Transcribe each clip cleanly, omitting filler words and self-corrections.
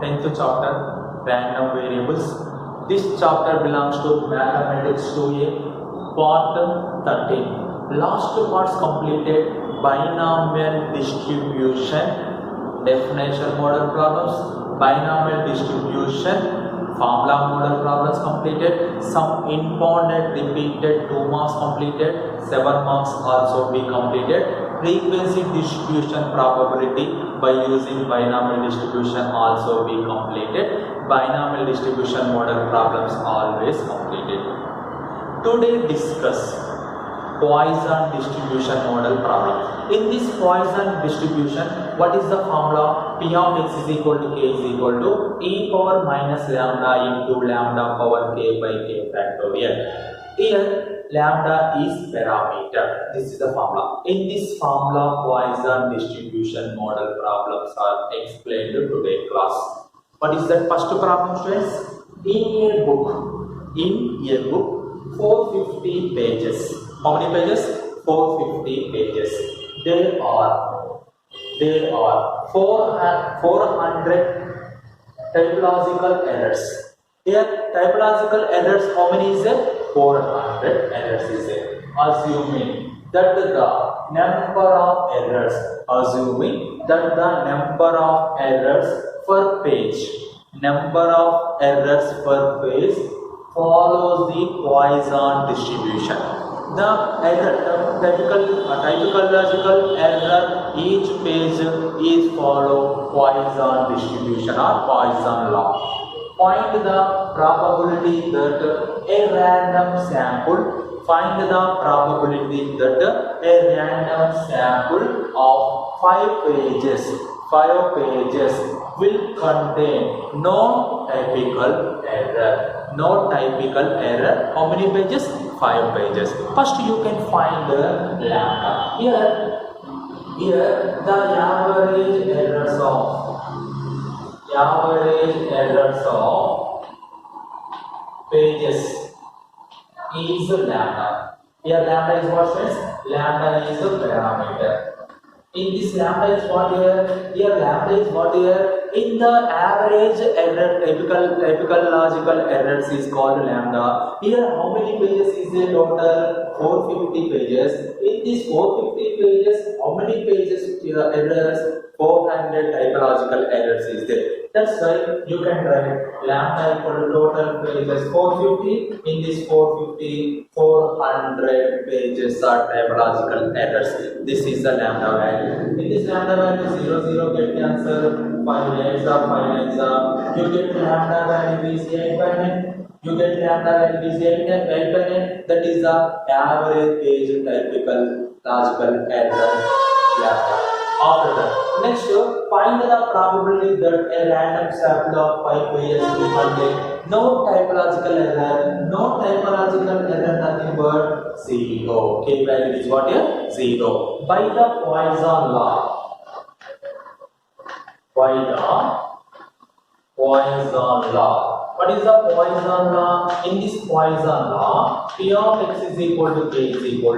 10th chapter, Random Variables. This chapter belongs to Mathematics 2A, part 13. Last parts completed: binomial distribution, definition model problems, binomial distribution, formula model problems completed, some important repeated 2 marks completed, 7 marks also be completed. Frequency distribution probability by using binomial distribution also be completed. Binomial distribution model problems always completed. Today discuss Poisson distribution model problem. In this Poisson distribution, what is the formula? P of x is equal to k is equal to e power minus lambda into lambda power k by k factorial. Here lambda is parameter. This is the formula. In this formula, Poisson distribution model problems are explained today class. What is that first problem, students? In a book 450 pages. How many pages? 450 pages. There are 400 typological errors. Here typological errors, how many is there? 400 errors is there. Assuming that the number of errors per page follows the Poisson distribution. The typological error, each page is follow Poisson distribution or Poisson law. Find the probability that a random sample of 5 pages will contain no typical error. How many pages? 5 pages. First you can find the lambda. Here the average errors of pages is lambda. Here lambda is what, friends? Lambda is a parameter. In this lambda is what here? Here lambda is what here? In the average error, typical logical errors is called lambda. Here how many pages is there total? 450 pages. In this 450 pages, how many pages errors? 400 typological errors is there. That's why you can write lambda equal to total pages 450. In this 400 pages are typological errors. This is the lambda value. In this lambda value 0 get the answer. 5 8s are 5 9s are. You get lambda value is 8 by 9. That is the average page typical logical error lambda. After that, next find the probability that a random sample of 5 pages will contain no typological error, nothing but 0. K value is what here? 0. By the Poisson law. What is the Poisson law? In this Poisson law, P of x is equal to k is equal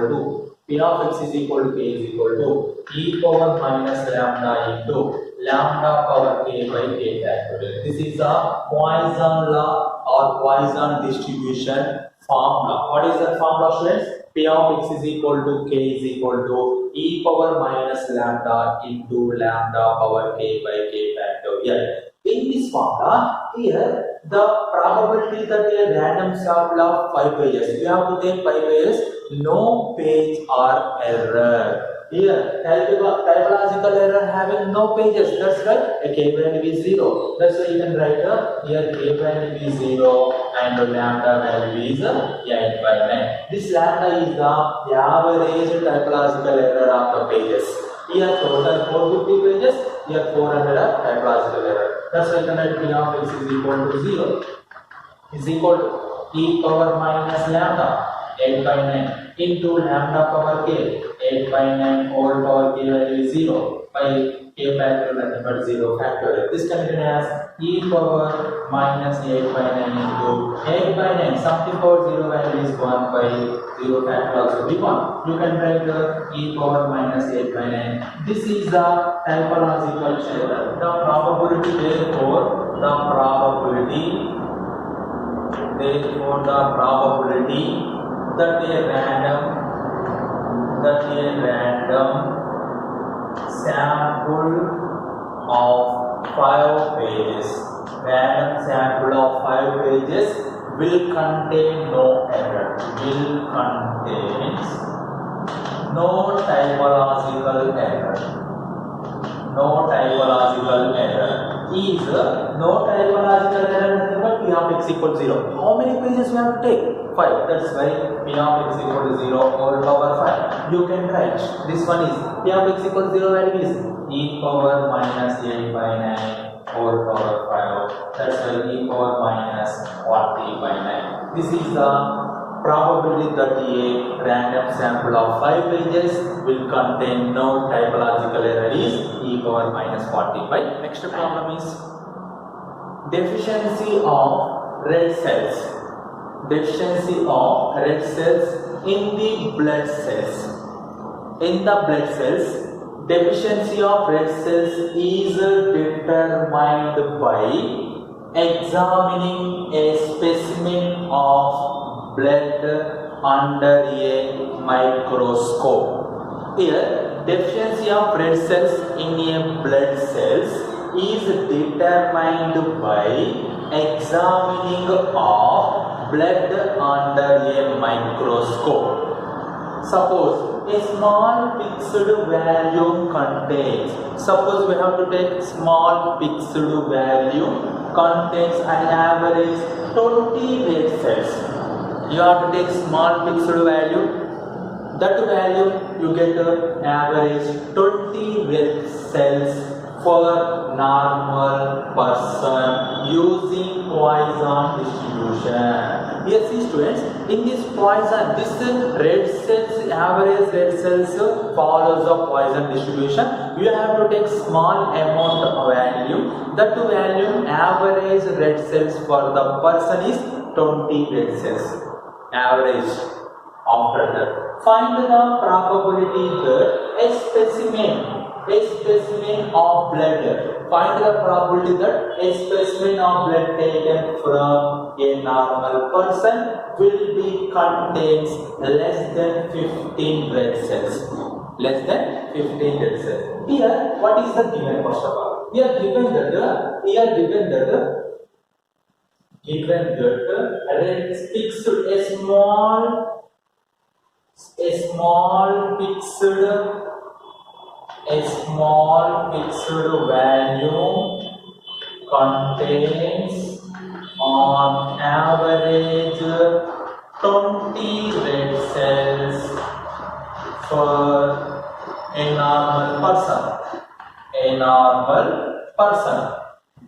to e power minus lambda into lambda power k by k factorial. This is the Poisson law or Poisson distribution formula. What is that formula, students? P of x is equal to k is equal to e power minus lambda into lambda power k by k factorial. In this formula, here the probability that a random sample of 5 pages, you have to take 5 pages, no page or error. Here typological error having no pages, that's right. A k value is 0. That's why you can write here k value is 0 and lambda value is 8 by 9. This lambda is the average typological error of the pages. Here total 450 pages, here 400 are typological error. That's why you can write P of x is equal to 0 is equal to e power minus lambda 8 by 9 into lambda power k 8 by 9 whole power k value is 0 by k factorial nothing but 0 factorial. This can be written as e power minus 8 by 9 into 8 by 9 something power 0 value is 1 by 0 factorial also be 1. You can write the e power minus 8 by 9. This is the typological error. The probability therefore the probability that a random sample of 5 pages will contain no error, no typological error. No typological error is no typological error nothing but P of x equal 0. How many pages we have to take? 5. That's why P of x equal to 0 whole power 5. You can write this one is P of x equal 0 value is e power minus 8 by 9 whole power 5. That's why e power minus 40 by 9. This is the probability that a random sample of 5 pages will contain no typological error is e power minus 45. Next problem is deficiency of red cells. Deficiency of red cells in the blood cells. In the blood cells, deficiency of red cells is determined by examining a specimen of blood under a microscope. Here, deficiency of red cells in a blood cells is determined by examining of blood under a microscope. Suppose a small fixed value contains. Suppose we have to take small fixed value contains an average 20 red cells. You have to take small fixed value. That value you get average 20 red cells for normal person using Poisson distribution. Here see students, in this Poisson, this red cells, average red cells follows the Poisson distribution. You have to take small amount of value. That value average red cells for the person is 20 red cells. Average after that. Find the probability that a specimen of blood. Find the probability that a specimen of blood taken from a normal person will be contains less than 15 red cells. Less than 15 red cells. Here, what is the given first of all? We are given that red fixed a small fixed value contains on average 20 red cells for a normal person.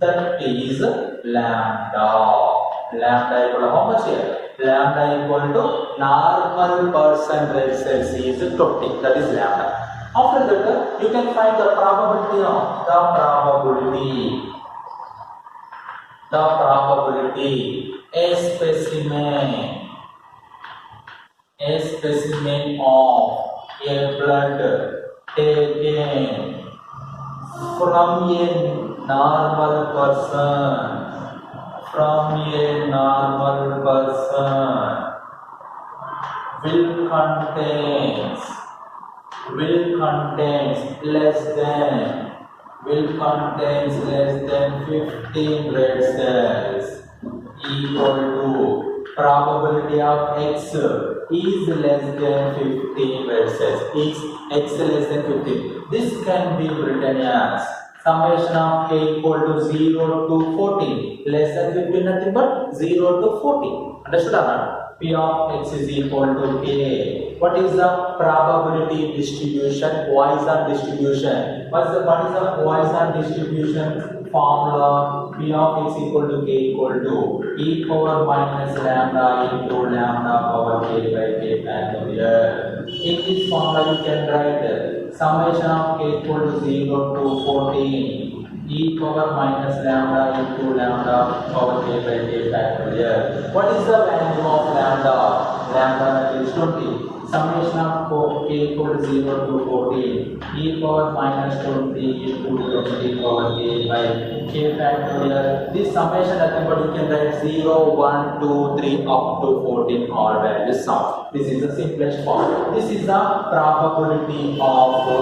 That is lambda. Lambda equal to how much here? Lambda equal to normal person red cells is 20. That is lambda. After that, you can find the probability of the probability a specimen of a blood taken from a normal person will contains less than 15 red cells equal to probability of x is less than 15 red cells. X less than 15. This can be written as summation of k equal to 0 to 14. Less than 15 nothing but 0 to 14. Understood or not? P of x is equal to k. What is the probability distribution? Poisson distribution. What is the Poisson distribution formula? P of x equal to k equal to e power minus lambda into lambda power k by k factorial. In this formula you can write summation of k equal to 0 to 14 e power minus lambda into lambda power k by k factorial. What is the value of lambda? Lambda is 20. summation of k equal to 0 to 14 e power minus 20 into 20 power k by k factorial. This summation nothing but you can write 0, 1, 2, 3 up to 14 all values sum. This is the simplest form. This is the probability of a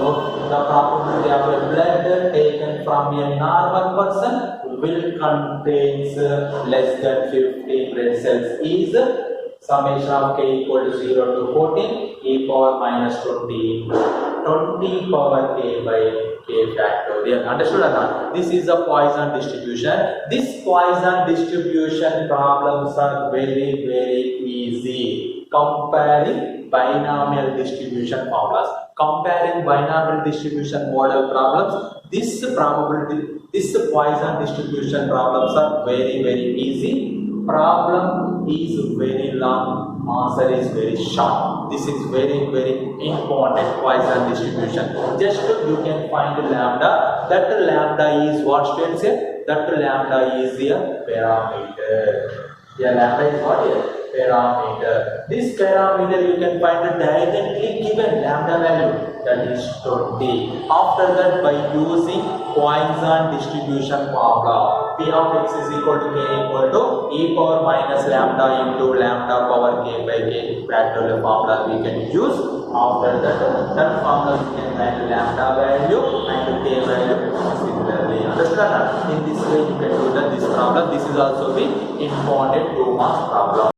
blood taken from a normal person will contains less than 50 blood cells is summation of k equal to 0 to 14 e power minus 20 power k by k factorial. Understood or not? This is a Poisson distribution. This Poisson distribution problems are very easy. Comparing binomial distribution formulas, comparing binomial distribution model problems, this Poisson distribution problems are very easy. Problem is very long, answer is very short. This is very important Poisson distribution. Just you can find lambda. That lambda is what states here? That lambda is a parameter. Yeah, lambda is what here? Parameter. This parameter you can find directly given lambda value, that is 20. After that, by using Poisson distribution formula, p of x is equal to k equal to e power minus lambda into lambda power k by k factorial formula we can use. After that formula we can find lambda value and k value similarly. Understand? In this way you can do this problem. This is also the important 2 marks problem.